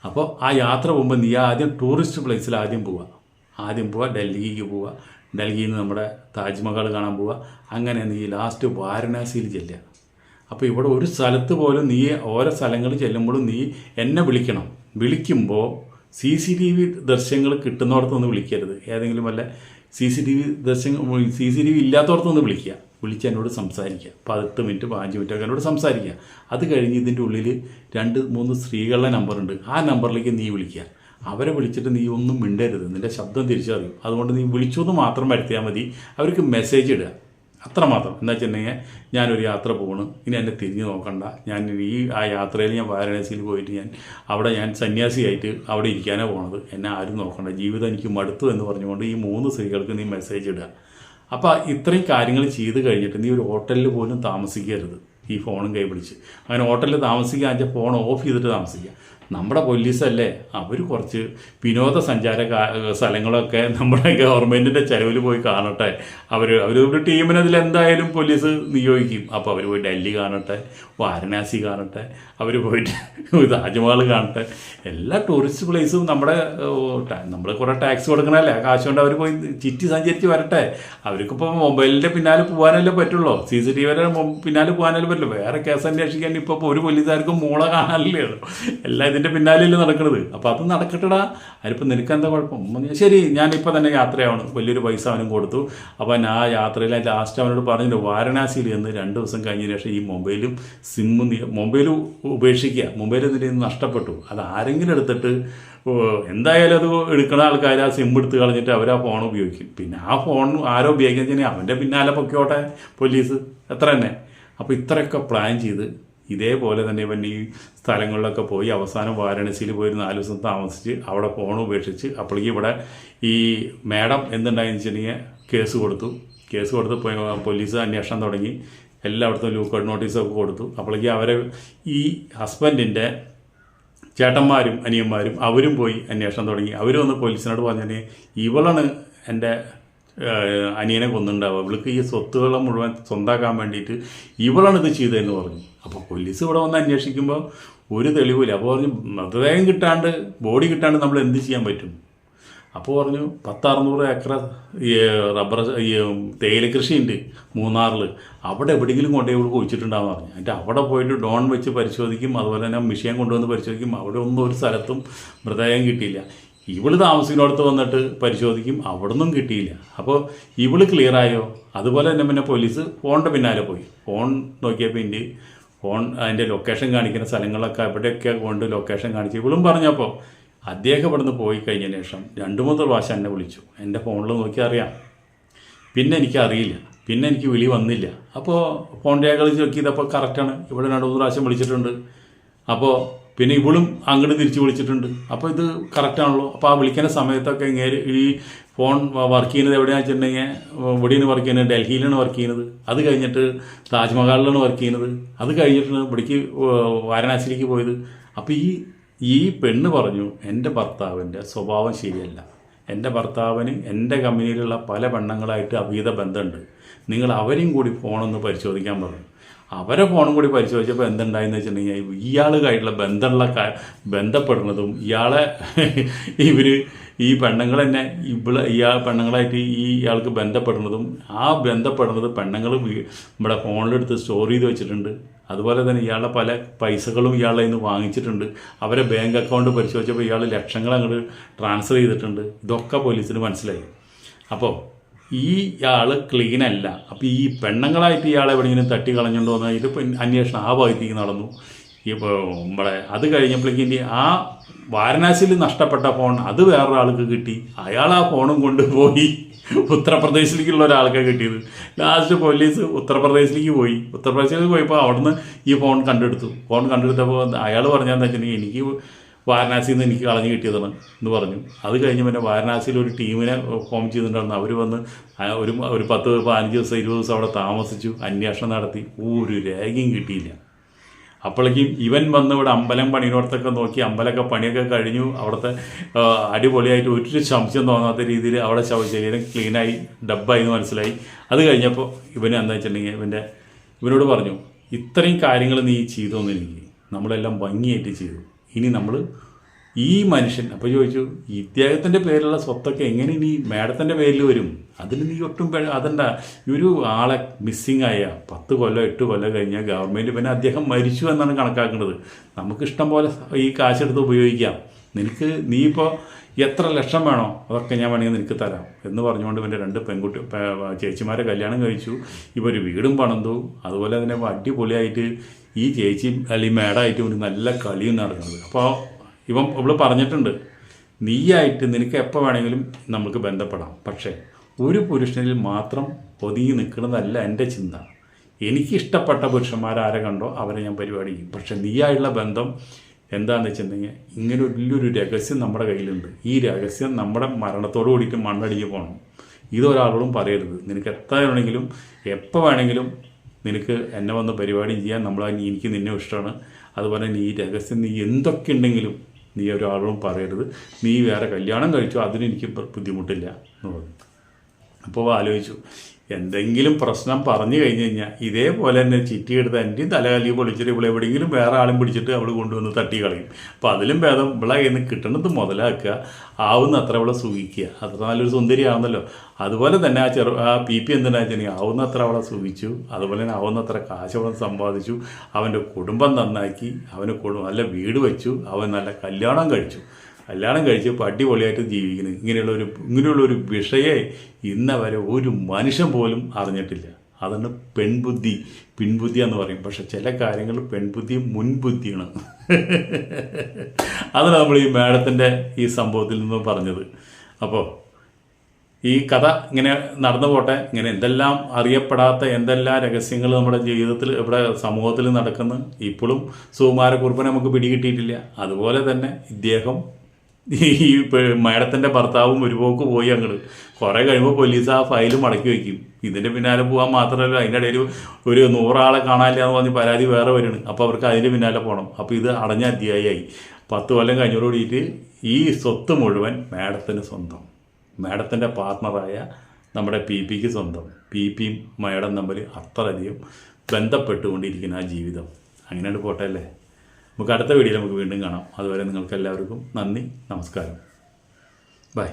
അപ്പോൾ ആ യാത്ര പോകുമ്പോൾ നീ ആദ്യം ടൂറിസ്റ്റ് പ്ലേസിൽ ആദ്യം പോവുക. ഡൽഹിക്ക് പോവുക. ഡൽഹിയിൽ നിന്ന് നമ്മുടെ താജ്മഹൽ കാണാൻ പോവുക. അങ്ങനെ നീ ലാസ്റ്റ് വാരണാസിയിൽ ചെല്ലുക. അപ്പോൾ ഇവിടെ ഒരു സ്ഥലത്ത് പോലും നീ ഓരോ സ്ഥലങ്ങളിൽ ചെല്ലുമ്പോഴും നീ എന്നെ വിളിക്കുമ്പോൾ CCTV ദൃശ്യങ്ങൾ കിട്ടുന്നിടത്തൊന്ന് വിളിക്കരുത്. ഏതെങ്കിലും വല്ല CCTV ഇല്ലാത്തടത്തൊന്ന് വിളിച്ച് എന്നോട് സംസാരിക്കുക. 10 മിനിറ്റ് 15 മിനിറ്റ് ഒക്കെ എന്നോട് സംസാരിക്കുക. അത് കഴിഞ്ഞ് ഇതിൻ്റെ ഉള്ളിൽ 2-3 സ്ത്രീകളുടെ നമ്പറുണ്ട്. ആ നമ്പറിലേക്ക് നീ വിളിക്കുക. അവരെ വിളിച്ചിട്ട് നീ ഒന്നും മിണ്ടരുത്, നിൻ്റെ ശബ്ദം തിരിച്ചറിയും. അതുകൊണ്ട് നീ വിളിച്ചോന്ന് മാത്രം വരുത്തിയാൽ മതി. അവർക്ക് മെസ്സേജ് ഇടുക, അത്രമാത്രം. എന്താ വെച്ചിട്ടുണ്ടെങ്കിൽ ഞാനൊരു യാത്ര പോകണം, ഇനി എന്നെ തിരിഞ്ഞ് നോക്കണ്ട, ആ യാത്രയിൽ ഞാൻ വാരണാസിയിൽ പോയിട്ട് ഞാൻ സന്യാസിയായിട്ട് അവിടെ ഇരിക്കാനാണ് പോണത്, എന്നെ ആരും നോക്കണ്ട, ജീവിതം എനിക്ക് മടുത്തു എന്ന് പറഞ്ഞുകൊണ്ട് ഈ 3 സ്ത്രീകൾക്ക് നീ മെസ്സേജ് ഇടുക. അപ്പോൾ ഇത്രയും കാര്യങ്ങൾ ചെയ്ത് കഴിഞ്ഞിട്ട് നീ ഒരു ഹോട്ടലിൽ പോലും താമസിക്കരുത് ഈ ഫോണും കൈ പിടിച്ച്. അങ്ങനെ ഹോട്ടലിൽ താമസിക്കാൻ വെച്ചാൽ ഫോൺ ഓഫ് ചെയ്തിട്ട് താമസിക്കുക. നമ്മുടെ പോലീസല്ലേ, അവർ കുറച്ച് വിനോദസഞ്ചാര സ്ഥലങ്ങളൊക്കെ നമ്മുടെ ഗവൺമെൻറ്റിൻ്റെ ചിലവിൽ പോയി കാണട്ടെ. അവരൊരു ടീമിനെ അതിലെന്തായാലും പോലീസ് നിയോഗിക്കും. അപ്പോൾ അവർ പോയി ഡൽഹി കാണട്ടെ, വാരണാസി കാണട്ടെ, അവർ പോയിട്ട് താജ്മഹൽ കാണട്ടെ. എല്ലാ ടൂറിസ്റ്റ് പ്ലേസും നമ്മൾ കുറേ ടാക്സ് കൊടുക്കണമല്ലേ, ആ കാശ് കൊണ്ട് അവർ പോയി ചുറ്റി സഞ്ചരിച്ച് വരട്ടെ. അവർക്കിപ്പോൾ മൊബൈലിൻ്റെ പിന്നാലെ പോകാനല്ലേ പറ്റുള്ളൂ, CCTV പിന്നാലെ പോകാനല്ലേ പറ്റുള്ളൂ. വേറെ കേസ് അന്വേഷിക്കാൻ ഇപ്പോൾ ഒരു പോലീസുകാർക്കും മൂള കാണാനല്ലേ ഉള്ളൂ, എല്ലാം ഇതിൻ്റെ പിന്നാലെയല്ലേ നടക്കുന്നത്. അപ്പോൾ അത് നടക്കട്ടെടാ, അതിപ്പോൾ നിനക്കെന്താ കുഴപ്പം? ശരി, ഞാനിപ്പോൾ തന്നെ യാത്രയാണ്, വലിയൊരു പൈസ അവനും കൊടുത്തു. അപ്പോൾ ആ യാത്രയിൽ ലാസ്റ്റ് അവനോട് പറഞ്ഞിട്ട് വാരണാസിയിൽ നിന്ന് 2 ദിവസം കഴിഞ്ഞതിന് ശേഷം ഈ മൊബൈൽ ഉപേക്ഷിക്കുക. മൊബൈൽ ഇതിൽ നിന്ന് നഷ്ടപ്പെട്ടു. അത് ആരെങ്കിലും എടുത്തിട്ട് എന്തായാലും അത് എടുക്കുന്ന ആൾക്കാർ ആ സിം എടുത്ത് കളഞ്ഞിട്ട് അവർ ആ ഫോൺ ഉപയോഗിക്കും. പിന്നെ ആ ഫോൺ ആരോ ഉപയോഗിക്കാൻ കഴിഞ്ഞാൽ അവൻ്റെ പിന്നാലെ പൊക്കോട്ടെ പോലീസ്, എത്ര തന്നെ. അപ്പോൾ ഇത്രയൊക്കെ പ്ലാൻ ചെയ്ത് ഇതേപോലെ തന്നെ ഇവൻ ഈ സ്ഥലങ്ങളിലൊക്കെ പോയി അവസാനം വാരണാസിയിൽ പോയി 4 ദിവസം താമസിച്ച് അവിടെ ഫോൺ ഉപേക്ഷിച്ച് അപ്പോഴേക്കും ഇവിടെ ഈ മേഡം എന്തുണ്ടായെന്ന് വെച്ചിട്ടുണ്ടെങ്കിൽ കേസ് കൊടുത്ത് പോലീസ് അന്വേഷണം തുടങ്ങി. എല്ലായിടത്തും ലൂക്കൌട്ട് നോട്ടീസൊക്കെ കൊടുത്തു. അപ്പോഴേക്കും അവരെ ഈ ഹസ്ബൻഡിൻ്റെ ചേട്ടന്മാരും അനിയന്മാരും അവരും പോയി അന്വേഷണം തുടങ്ങി. അവരും ഒന്ന് പോലീസിനോട് പറഞ്ഞാൽ ഇവളാണ് എൻ്റെ അനിയനെ കൊന്നുണ്ടാവുക, ഇവൾക്ക് ഈ സ്വത്തുകളെ മുഴുവൻ സ്വന്താക്കാൻ വേണ്ടിയിട്ട് ഇവളാണ് ഇത് ചെയ്തതെന്ന് പറഞ്ഞു. അപ്പോൾ പോലീസ് ഇവിടെ വന്ന് അന്വേഷിക്കുമ്പോൾ ഒരു തെളിവില്ല. അപ്പോൾ പറഞ്ഞു മൃതദേഹം കിട്ടാണ്ട്, ബോഡി കിട്ടാണ്ട് നമ്മൾ എന്ത് ചെയ്യാൻ പറ്റും? അപ്പോൾ പറഞ്ഞു 100-600 ഏക്കർ റബ്ബർ തേയില കൃഷിയുണ്ട് മൂന്നാറിൽ, അവിടെ എവിടെയെങ്കിലും കൊണ്ടുപോയി കുഴിച്ചിട്ടുണ്ടാകുമെന്ന് പറഞ്ഞു. എന്നിട്ട് അവിടെ പോയിട്ട് ഡ്രോൺ വെച്ച് പരിശോധിക്കും, അതുപോലെ തന്നെ മെഷീൻ കൊണ്ടുവന്ന് പരിശോധിക്കും. അവിടെ ഒന്നും ഒരു സ്ഥലത്തും മൃതദേഹം കിട്ടിയില്ല. ഇവള് താമസിക്കുന്നിടത്ത് വന്നിട്ട് പരിശോധിക്കും, അവിടെ നിന്നും കിട്ടിയില്ല. അപ്പോൾ ഇവള് ക്ലിയറായോ? അതുപോലെ തന്നെ പിന്നെ പോലീസ് ഫോണിൻ്റെ പിന്നാലെ പോയി. ഫോൺ നോക്കിയപ്പോൾ ഫോൺ അതിൻ്റെ ലൊക്കേഷൻ കാണിക്കുന്ന സ്ഥലങ്ങളൊക്കെ എവിടെയൊക്കെ കൊണ്ട് ലൊക്കേഷൻ കാണിച്ച് ഇവളും പറഞ്ഞപ്പോൾ അദ്ദേഹം ഇവിടുന്ന് പോയി കഴിഞ്ഞതിന് ശേഷം 2-3 പ്രാവശ്യം എന്നെ വിളിച്ചു. എൻ്റെ ഫോണിൽ നോക്കി അറിയാം. പിന്നെ എനിക്കറിയില്ല, പിന്നെ എനിക്ക് വിളി വന്നില്ല. അപ്പോൾ ഫോൺ രേഖകൾ നോക്കിയതപ്പോൾ കറക്റ്റാണ്. ഇവിടെ 2-3 പ്രാവശ്യം വിളിച്ചിട്ടുണ്ട്. അപ്പോൾ പിന്നെ ഇവളും അങ്ങോട്ട് തിരിച്ച് വിളിച്ചിട്ടുണ്ട്. അപ്പോൾ ഇത് കറക്റ്റാണല്ലോ. അപ്പോൾ ആ വിളിക്കുന്ന സമയത്തൊക്കെ ഇങ്ങനെ ഈ ഫോൺ വർക്ക് ചെയ്യുന്നത് എവിടെയാണെന്ന് വെച്ചിട്ടുണ്ടെങ്കിൽ ഇവിടെയാണ് വർക്ക് ചെയ്യുന്നത്, ഡൽഹിയിലാണ് വർക്ക് ചെയ്യുന്നത്. അത് കഴിഞ്ഞിട്ട് താജ്മഹലിലാണ് വർക്ക് ചെയ്യുന്നത്. അത് കഴിഞ്ഞിട്ടാണ് ഇവിടേക്ക് വാരണാസിയിലേക്ക് പോയത്. അപ്പോൾ ഈ പെണ്ണ് പറഞ്ഞു, എൻ്റെ ഭർത്താവിൻ്റെ സ്വഭാവം ശരിയല്ല. എൻ്റെ ഭർത്താവിന് എൻ്റെ കമ്പനിയിലുള്ള പല പെണ്ണുങ്ങളായിട്ട് അഭീത ബന്ധമുണ്ട്. നിങ്ങൾ അവരെയും കൂടി ഫോണൊന്ന് പരിശോധിക്കാൻ പറഞ്ഞു. അവരെ ഫോണും കൂടി പരിശോധിച്ചപ്പോൾ എന്തുണ്ടായെന്ന് വെച്ചിട്ടുണ്ടെങ്കിൽ ഇയാളുമായിട്ടുള്ള ബന്ധപ്പെടുന്നതും ഇയാളെ ഈ പെണ്ണുങ്ങൾ തന്നെ പെണ്ണുങ്ങളായിട്ട് ഇയാൾക്ക് ബന്ധപ്പെടുന്നതും ആ ബന്ധപ്പെടുന്നത് പെണ്ണുങ്ങൾ നമ്മുടെ ഫോണിലെടുത്ത് സ്റ്റോർ ചെയ്ത് വെച്ചിട്ടുണ്ട്. അതുപോലെ തന്നെ ഇയാളുടെ പല പൈസകളും ഇയാളെ നിന്ന് വാങ്ങിച്ചിട്ടുണ്ട്. അവരെ ബാങ്ക് അക്കൗണ്ട് പരിശോധിച്ചപ്പോൾ ഇയാൾ ലക്ഷങ്ങൾ അങ്ങോട്ട് ട്രാൻസ്ഫർ ചെയ്തിട്ടുണ്ട്. ഇതൊക്കെ പോലീസിന് മനസ്സിലായി. അപ്പോൾ ഇയാൾ ക്ലീനല്ല. അപ്പോൾ ഈ പെണ്ണുങ്ങളായിട്ട് ഇയാളെ എവിടെയെങ്കിലും തട്ടി കളഞ്ഞുണ്ടോ എന്ന് ഇതിപ്പോൾ അന്വേഷണം ആ ഭാഗത്തേക്ക് നടന്നു. ഇപ്പോൾ നമ്മുടെ അത് കഴിഞ്ഞപ്പോഴേക്കും ആ വാരണാസിയിൽ നഷ്ടപ്പെട്ട ഫോൺ അത് വേറൊരാൾക്ക് കിട്ടി. അയാൾ ആ ഫോണും കൊണ്ടുപോയി ഉത്തർപ്രദേശിലേക്കുള്ള ഒരാൾക്കാണ് കിട്ടിയത്. ലാസ്റ്റ് പോലീസ് ഉത്തർപ്രദേശിലേക്ക് പോയി. ഉത്തർപ്രദേശിലേക്ക് പോയപ്പോൾ അവിടുന്ന് ഈ ഫോൺ കണ്ടെടുത്തപ്പോൾ അയാൾ പറഞ്ഞതെന്ന് വെച്ചിട്ടുണ്ടെങ്കിൽ എനിക്ക് വാരണാസിയിൽ നിന്ന് എനിക്ക് കളഞ്ഞ് കിട്ടിയതാണ് എന്ന് പറഞ്ഞു. അത് കഴിഞ്ഞ് പിന്നെ വാരണാസിയിൽ ഒരു ടീമിനെ ഫോം ചെയ്തിട്ടുണ്ടായിരുന്നു. അവർ വന്ന് ഒരു 10-15 ദിവസം 20 ദിവസം അവിടെ താമസിച്ചു, അന്വേഷണം നടത്തി. ഒരു രേഖയും കിട്ടിയില്ല. അപ്പോഴേക്കും ഇവൻ വന്ന് ഇവിടെ അമ്പലം പണിയോടത്തൊക്കെ നോക്കി, അമ്പലമൊക്കെ പണിയൊക്കെ കഴിഞ്ഞു. അവിടുത്തെ അടിപൊളിയായിട്ട് ഒരു സംശയം തോന്നാത്ത രീതിയിൽ അവിടെ ശരീരം ക്ലീനായി ഡബ്ബായി എന്ന് മനസ്സിലായി. അത് കഴിഞ്ഞപ്പോൾ ഇവന് എന്താ വെച്ചിട്ടുണ്ടെങ്കിൽ ഇവനോട് പറഞ്ഞു, ഇത്രയും കാര്യങ്ങൾ നീ ചെയ്തോന്ന് എനിക്ക് നമ്മളെല്ലാം ഭംഗിയായിട്ട് ചെയ്തു. ഇനി നമ്മൾ ഈ മനുഷ്യൻ അപ്പോൾ ചോദിച്ചു, ഇദ്ദേഹത്തിൻ്റെ പേരിലുള്ള സ്വത്തൊക്കെ എങ്ങനെ ഇനി മാഡത്തിൻ്റെ പേരിൽ വരും? അതിൽ നീ ഒട്ടും അതെന്താ ഒരു ആളെ മിസ്സിങ് ആയ 10 കൊല്ലം 8 കൊല്ലം കഴിഞ്ഞാൽ ഗവൺമെൻറ് പിന്നെ അദ്ദേഹം മരിച്ചു എന്നാണ് കണക്കാക്കുന്നത്. നമുക്കിഷ്ടം പോലെ ഈ കാശെടുത്ത് ഉപയോഗിക്കാം. നീ ഇപ്പോൾ എത്ര ലക്ഷം വേണോ അതൊക്കെ ഞാൻ വേണമെങ്കിൽ നിനക്ക് തരാം എന്ന് പറഞ്ഞുകൊണ്ട് ഇവൻ്റെ 2 ചേച്ചിമാരെ കല്യാണം കഴിച്ചു. ഇപ്പോൾ ഒരു വീടും പണിതു. അതുപോലെ തന്നെ അടിപൊളിയായിട്ട് ഈ ചേച്ചി അല്ലെങ്കിൽ മേഡമായിട്ട് ഒരു നല്ല കളിയും നടക്കുന്നത്. അപ്പോൾ ഇവള് പറഞ്ഞിട്ടുണ്ട്, നീയായിട്ട് നിനക്ക് എപ്പോൾ വേണമെങ്കിലും നമുക്ക് ബന്ധപ്പെടാം. പക്ഷേ ഒരു പുരുഷനിൽ മാത്രം ഒതുങ്ങി നിൽക്കുന്നതല്ല എൻ്റെ ചിന്ത. എനിക്കിഷ്ടപ്പെട്ട പുരുഷന്മാരാരെ കണ്ടോ അവരെ ഞാൻ പരിപാടി ചെയ്യും. പക്ഷേ നീയായിട്ടുള്ള ബന്ധം എന്താണെന്ന് വെച്ചിട്ടുണ്ടെങ്കിൽ ഇങ്ങനെ വലിയൊരു രഹസ്യം നമ്മുടെ കയ്യിലുണ്ട്. ഈ രഹസ്യം നമ്മുടെ മരണത്തോടു കൂടിയിട്ട് മണ്ണടിഞ്ഞ് പോകണം. ഇതൊരാളോടും പറയരുത്. നിനക്ക് എത്ര വേണമെങ്കിലും എപ്പോൾ വേണമെങ്കിലും നിനക്ക് എന്നെ വന്ന് പരിപാടി ചെയ്യാൻ എനിക്ക് നിന്നെ ഇഷ്ടമാണ്. അതുപോലെ തന്നെ ഈ രഹസ്യം നീ എന്തൊക്കെ ഉണ്ടെങ്കിലും നീ ഒരാളോടും പറയരുത്. നീ വേറെ കല്യാണം കഴിച്ചോ, അതിനെനിക്ക് ബുദ്ധിമുട്ടില്ല എന്ന് പറഞ്ഞു. അപ്പോൾ ആലോചിച്ചു, എന്തെങ്കിലും പ്രശ്നം പറഞ്ഞു കഴിഞ്ഞ് കഴിഞ്ഞാൽ ഇതേപോലെ തന്നെ ചിറ്റിയെടുത്ത് എൻ്റെയും തലകല്ലി പൊളിച്ചിട്ട് ഇവിടെ എവിടെയെങ്കിലും വേറെ ആളും പിടിച്ചിട്ട് അവൾ കൊണ്ടുവന്ന് തട്ടി കളയും. അപ്പോൾ അതിലും ഭേദം ഇവിടെ കയ്യിൽ നിന്ന് കിട്ടുന്നത് മുതലാക്കുക, ആവുന്നത്ര അവളെ സുഖിക്കുക. അത്ര നല്ലൊരു സുന്ദരിയാണെന്നല്ലോ. അതുപോലെ തന്നെ ആ PP എന്തിനാ വെച്ചിട്ടുണ്ടെങ്കിൽ ആവുന്നത്ര അവളെ സുഖിച്ചു. അതുപോലെ തന്നെ ആവുന്നത്ര കാശ് അവൻ സമ്പാദിച്ചു. അവൻ്റെ കുടുംബം നന്നാക്കി. നല്ല വീട് വെച്ചു. അവൻ നല്ല കല്യാണം കഴിച്ചു ഇപ്പോൾ അടിപൊളിയായിട്ട് ജീവിക്കുന്നത്. ഇങ്ങനെയുള്ളൊരു വിഷയെ ഇന്നവരെ ഒരു മനുഷ്യൻ പോലും അറിഞ്ഞിട്ടില്ല. അതാണ് പിൻബുദ്ധി എന്ന് പറയും. പക്ഷെ ചില കാര്യങ്ങൾ പെൺബുദ്ധി മുൻബുദ്ധിയാണ്. അതാണ് നമ്മൾ ഈ മാഡത്തിൻ്റെ ഈ സംഭവത്തിൽ നിന്നും പറഞ്ഞത്. അപ്പോൾ ഈ കഥ ഇങ്ങനെ നടന്നു പോട്ടെ. ഇങ്ങനെ എന്തെല്ലാം അറിയപ്പെടാത്ത എന്തെല്ലാം രഹസ്യങ്ങൾ നമ്മുടെ ജീവിതത്തിൽ ഇവിടെ സമൂഹത്തിൽ നടക്കുന്നു. ഇപ്പോഴും സുകുമാരക്കുറുപ്പിനെ നമുക്ക് പിടികിട്ടിയിട്ടില്ല. അതുപോലെ തന്നെ ഇദ്ദേഹം ഈ മാഡത്തിൻ്റെ ഭർത്താവും ഒരു പോക്ക് പോയി അങ്ങോട്ട്. കുറേ കഴിയുമ്പോൾ പോലീസ് ആ ഫയലും മടക്കി വയ്ക്കും. ഇതിൻ്റെ പിന്നാലെ പോകാൻ മാത്രമല്ല, അതിൻ്റെ ഇടയിൽ ഒരു 100 ആളെ കാണാനില്ല എന്ന് പറഞ്ഞ് പരാതി വേറെ വരണം. അപ്പോൾ അവർക്ക് അതിൻ്റെ പിന്നാലെ പോകണം. അപ്പോൾ ഇത് അടഞ്ഞ അധ്യായമായി. 10 കൊല്ലം കഴിഞ്ഞോടുകൂടിയിട്ട് ഈ സ്വത്ത് മുഴുവൻ മാഡത്തിന് സ്വന്തം. മാഡത്തിൻ്റെ പാർട്ട്ണറായ നമ്മുടെ PP സ്വന്തം. PP-യും മാഡം തമ്മിൽ അത്രയധികം ബന്ധപ്പെട്ടുകൊണ്ടിരിക്കുന്ന ആ ജീവിതം അങ്ങനെയാണ് പോട്ടെ അല്ലേ. നമുക്ക് അടുത്ത വീഡിയോയിൽ നമുക്ക് വീണ്ടും കാണാം. അതുവരെ നിങ്ങൾക്ക് എല്ലാവർക്കും നന്ദി, നമസ്കാരം, ബൈ.